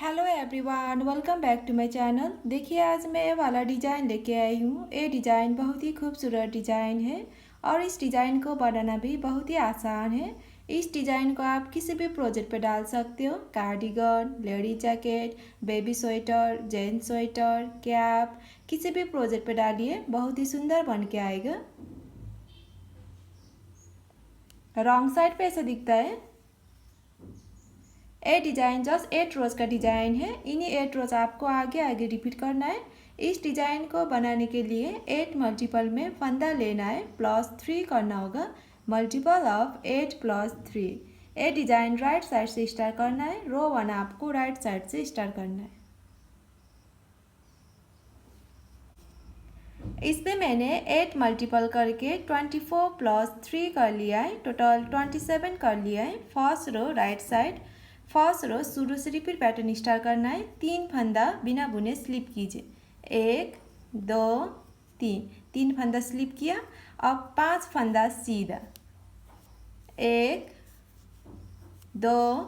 Hello everyone, welcome back to my channel. देखिए आज मैं ये वाला डिज़ाइन लेके आई हूँ। ये डिज़ाइन बहुत ही खूबसूरत डिज़ाइन है और इस डिज़ाइन को बनाना भी बहुत ही आसान है। इस डिज़ाइन को आप किसी भी प्रोजेक्ट पे डाल सकते हो। Cardigan, lady jacket, baby sweater, gents sweater, cap, किसी भी प्रोजेक्ट पे डालिए, बहुत ही सुंदर बन के आएगा। रॉन्ग साइड पे ऐसा दिखता है। ये डिज़ाइन जस्ट 8 रोज का डिज़ाइन है। इन्हीं 8 रोज आपको आगे आगे रिपीट करना है। इस डिज़ाइन को बनाने के लिए 8 मल्टीपल में फंदा लेना है, +3 करना होगा। Multiple of 8 + 3। ये डिज़ाइन राइट साइड से स्टार्ट करना है। रो 1 आपको राइट साइड से स्टार्ट करना है। इस पे मैंने 8 मल्टीपल करके 24 + 3 कर लिया है, टोटल 27 कर लिया है। First row right side, first row शुरू से रिपीट पैटर्न स्टार्ट करना है। 3 फंदा बिना बुने स्लिप कीजिए। 1 2 3, 3 फंदा स्लिप किया। अब 5 फंदा सीधा। 1 2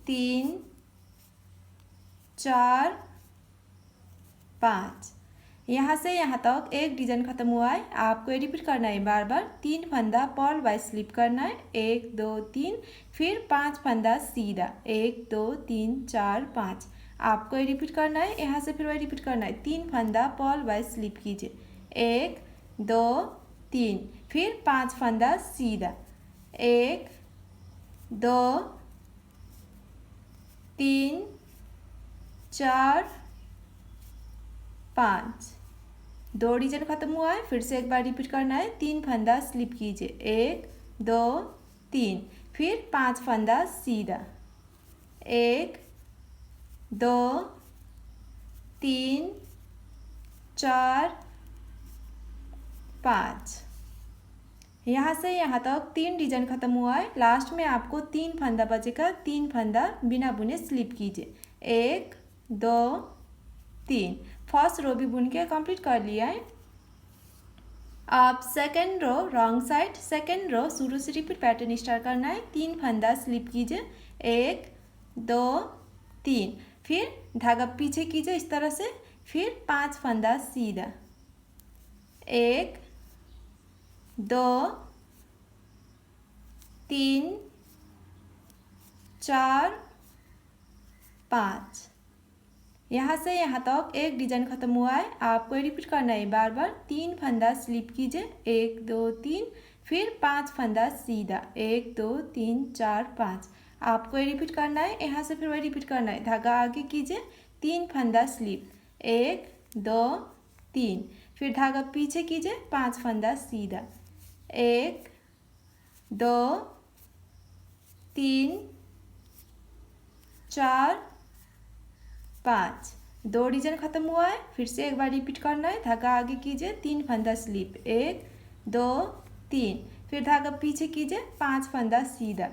3 4 5। यहाँ से यहाँ तक एक डिजाइन खत्म हुआ है। आपको ये रिपीट करना है बार बार। 3 फंदा पर्ल वाइज स्लिप करना है, 1 2 3, फिर 5 फंदा सीधा, 1 2 3 4 5। आपको ये रिपीट करना है। यहाँ से फिर वही रिपीट करना है। 3 फंदा पर्ल वाइज स्लिप कीजिए, 1 2 3, फिर 5 फंदा सीधा, 1 2 3 4 5। 2 डिजाइन खत्म हुआ है। फिर से एक बार रिपीट करना है। 3 फंदा स्लिप कीजिए, 1 2 3, फिर 5 फंदा सीधा, 1 2 3 4 5। यहाँ से यहाँ तक 3 डिजाइन खत्म हुआ है। लास्ट में आपको 3 फंदा बचेगा। 3 फंदा बिना बुने स्लिप कीजिए, 1 2 3। फर्स्ट रो भी बुन के कंप्लीट कर लिया है। अब second row wrong side, second row शुरू से रिपीट पैटर्न स्टार्ट करना है। 3 फंदा स्लिप कीजिए, 1 2 3, फिर धागा पीछे कीजिए इस तरह से, फिर 5 फंदा सीधा, 1 2 3 4 5। यहाँ से यहाँ तक एक डिजाइन खत्म हुआ है। आपको रिपीट करना है बार बार। 3 फंदा स्लिप कीजिए, 1 2 3, फिर 5 फंदा सीधा, 1 2 3 4 5। आपको रिपीट करना है। यहाँ से फिर वही रिपीट करना है। धागा आगे कीजिए, 3 फंदा स्लिप, 1 2 3, फिर धागा पीछे कीजिए, 5 फंदा सीधा, 1 2 3 4 5। 2 डिजाइन खत्म हुआ है। फिर से एक बार रिपीट करना है। धागा आगे कीजिए, 3 फंदा स्लिप, 1 2 3, फिर धागा पीछे कीजिए, 5 फंदा सीधा,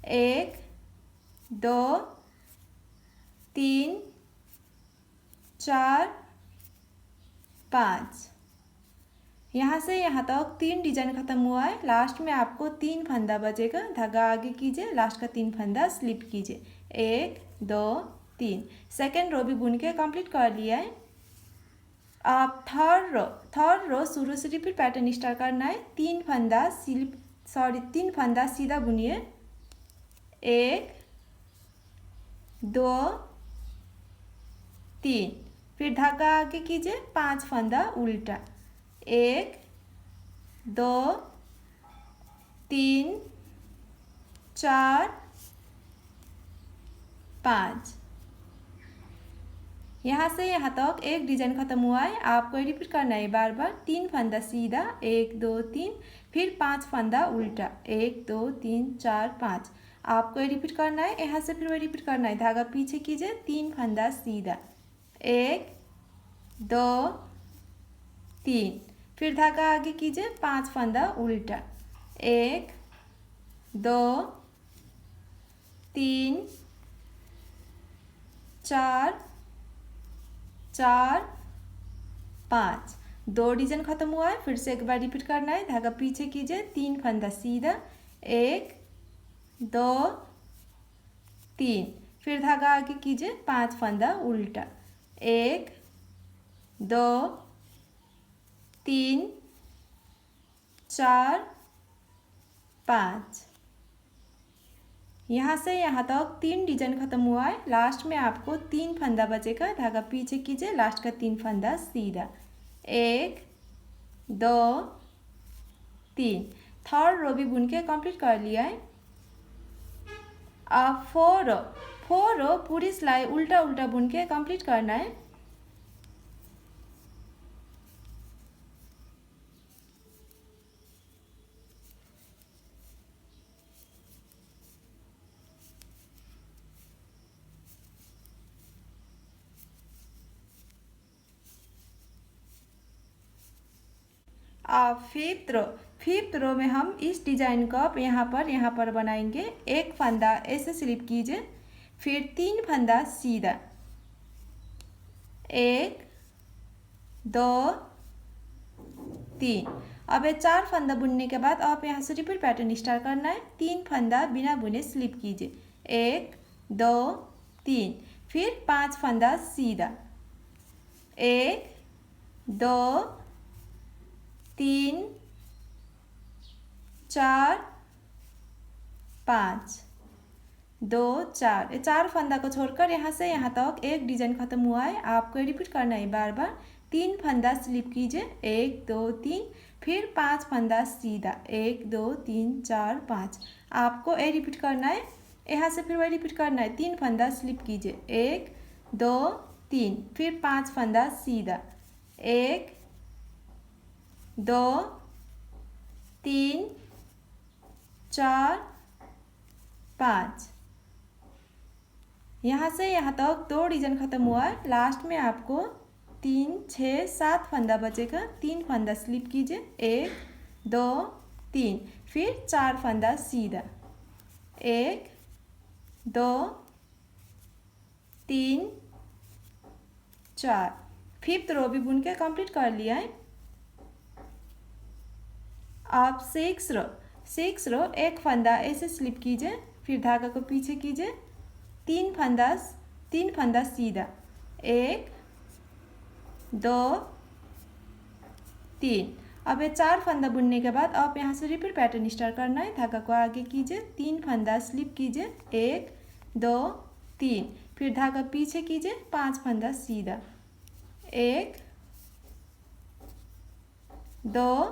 1 2 3 4 5। यहाँ से यहाँ तक 3 डिजाइन खत्म हुआ है। लास्ट में आपको 3 फंदा बचेगा। धागा आगे कीजिए, लास्ट का 3 फंदा स्लिप कीजिए, 1 2 3। सेकेंड रो भी बुन के कंप्लीट कर लिया है। आप थर्ड रो शुरू से रिपीट पैटर्न स्टार्ट करना है। 3 फंदा सीधा बुनिए, 1 2 3, फिर धागा आगे कीजिए, 5 फंदा उल्टा, 1 2 3 4 5। यहाँ से यहाँ तक एक डिजाइन खत्म हुआ है। आपको रिपीट करना है बार बार। 3 फंदा सीधा, 1 2 3, फिर 5 फंदा उल्टा, 1 2 3 4 5। आपको रिपीट करना है। यहाँ से फिर वही रिपीट करना है। धागा पीछे कीजिए, 3 फंदा सीधा, 1 2 3, फिर धागा आगे कीजिए, 5 फंदा उल्टा, 1 2 3 4 4 5। 2 डिजाइन खत्म हुआ है। फिर से एक बार रिपीट करना है। धागा पीछे कीजिए, 3 फंदा सीधा, 1 2 3, फिर धागा आगे कीजिए, 5 फंदा उल्टा। 1 2 3 4 5। यहाँ से यहाँ तक 3 डिजाइन खत्म हुआ है। लास्ट में आपको 3 फंदा बचेगा। धागा पीछे कीजिए, लास्ट का 3 फंदा सीधा। 1 2 3। थर्ड रो भी बुन के कंप्लीट कर लिया है। अब 4 रो पूरी सिलाई उल्टा उल्टा बुन के कंप्लीट करना है। अब फिफ्थ रो में हम इस डिजाइन का यहाँ पर बनाएंगे। एक फंदा ऐसे स्लिप कीजिए, फिर 3 फंदा सीधा। 1 2 3। अब ये 4 फंदा बुनने के बाद आप यहाँ से रिपीट पैटर्न स्टार्ट करना है। 3 फंदा बिना बुने स्लिप कीजिए। 1 2 3। फिर 5 फंदा सीधा। 1 2 3 4 5 2 4। ये 4 फंदा को छोड़कर यहाँ से यहाँ तक एक डिजाइन खत्म हुआ है। आपको रिपीट करना है बार बार। 3 फंदा स्लिप कीजिए। 1 2 3। फिर 5 फंदा सीधा। 1 2 3 4 5। आपको ये रिपीट करना है। यहाँ से फिर वही रिपीट करना है। 3 फंदा स्लिप कीजिए। 1 2 3। फिर 5 फंदा सीधा। 1 2 3 4 5। यहाँ से यहाँ तक 2 डिजाइन खत्म हुआ है। लास्ट में आपको 3 6 7 फंदा बचेगा। 3 फंदा स्लिप कीजिए। 1 2 3। फिर 4 फंदा सीधा। 1 2 3 4। फिफ्थ रो भी बुन के कंप्लीट कर लिया है। आप 6 रो एक फंदा ऐसे स्लिप कीजिए, फिर धागा को पीछे कीजिए। 3 फंदा सीधा। 1 2 3। अब ये 4 फंदा बुनने के बाद आप यहाँ से रिपीट पैटर्न स्टार्ट करना है। धागा को आगे कीजिए। 3 फंदा स्लिप कीजिए। 1 2 3। फिर धागा पीछे कीजिए। 5 फंदा सीधा। 1 2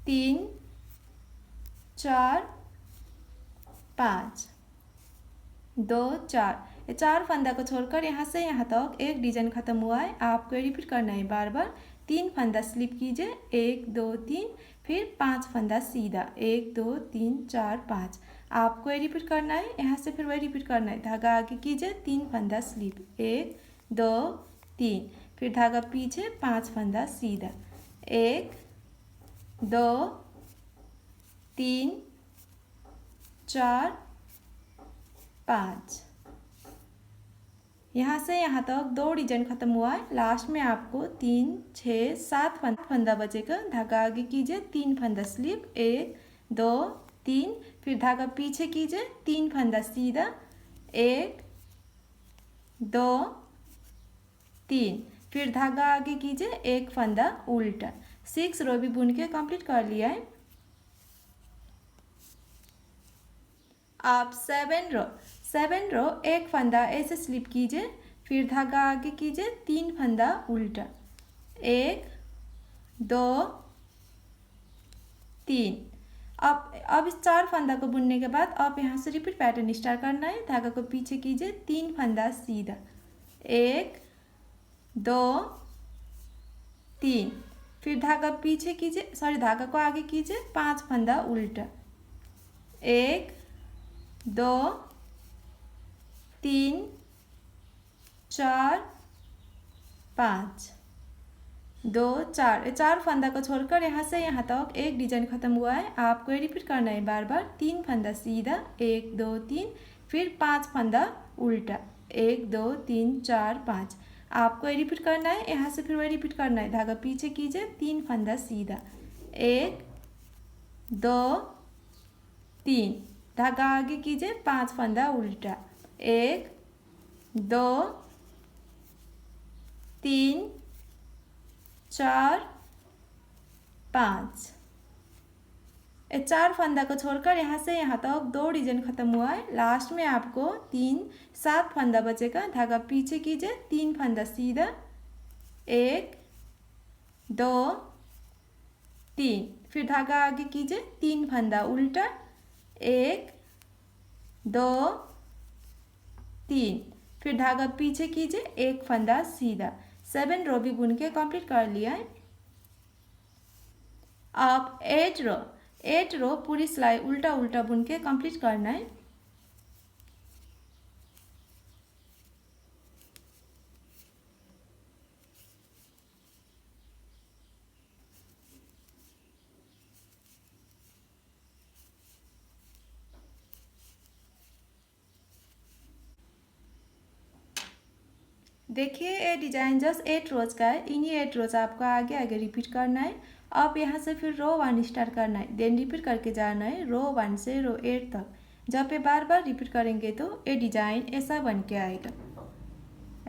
3 4 5 2 4। ये 4 फंदा को छोड़कर यहाँ से यहाँ तक एक डिजाइन खत्म हुआ है। आपको रिपीट करना है बार बार। 3 फंदा स्लिप कीजिए। 1 2 3। फिर 5 फंदा सीधा। 1 2 3 4 5। आपको ये रिपीट करना है। यहाँ से फिर वही रिपीट करना है। धागा आगे कीजिए। 3 फंदा स्लिप। 1 2 3। फिर धागा पीछे। 5 फंदा सीधा। 1 2 3 4 5। यहाँ से यहाँ तक 2 डिजाइन खत्म हुआ है। लास्ट में आपको 3 6 7 फंदा बचेगा। धागा आगे कीजिए। 3 फंदा स्लिप। 1 2 3। फिर धागा पीछे कीजिए। 3 फंदा सीधा। 1 2 3। फिर धागा आगे कीजिए। 1 फंदा उल्टा। 6 रो भी बुन के कंप्लीट कर लिया है। आप 7 रो एक फंदा ऐसे स्लिप कीजिए, फिर धागा आगे कीजिए। 3 फंदा उल्टा। 1 2 3। अब इस 4 फंदा को बुनने के बाद आप यहाँ से रिपीट पैटर्न स्टार्ट करना है। धागा को पीछे कीजिए। 3 फंदा सीधा। 1 2 3। फिर धागा पीछे कीजिए, धागा को आगे कीजिए। 5 फंदा उल्टा। 1 2 3 4 5 2 4। 4 फंदा को छोड़कर यहाँ से यहाँ तक एक डिजाइन खत्म हुआ है। आपको ये रिपीट करना है बार बार। 3 फंदा सीधा। 1 2 3। फिर 5 फंदा उल्टा। 1 2 3 4 5। आपको ये रिपीट करना है। यहाँ से फिर वही रिपीट करना है। धागा पीछे कीजिए। 3 फंदा सीधा। 1 2 3। धागा आगे कीजिए। 5 फंदा उल्टा। 1 2 3 4 5। ये 4 फंदा को छोड़कर यहाँ से यहाँ तक 2 डिजाइन खत्म हुआ है। लास्ट में आपको 7 फंदा बचेगा। धागा पीछे कीजिए, 3 फंदा सीधा, 1 2 3, फिर धागा आगे कीजिए, 3 फंदा उल्टा, 1 2 3, फिर धागा पीछे कीजिए, 1 फंदा सीधा। 7 रो भी बुन के कंप्लीट कर लिया है। अब 8 रो पूरी सिलाई उल्टा उल्टा बुन के कंप्लीट करना है। देखिए ये डिजाइन जस्ट 8 रोज का है। इन्हीं 8 रोज आपको आगे आगे रिपीट करना है। अब यहाँ से फिर रो 1 स्टार्ट करना है, देन रिपीट करके जाना है रो 1 से रो 8 तक। जब पे बार बार रिपीट करेंगे तो ये डिजाइन ऐसा बन के आएगा।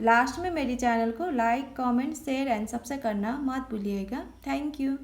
लास्ट में मेरे चैनल को like, comment, share and subscribe करना मत भूलिएगा। Thank you.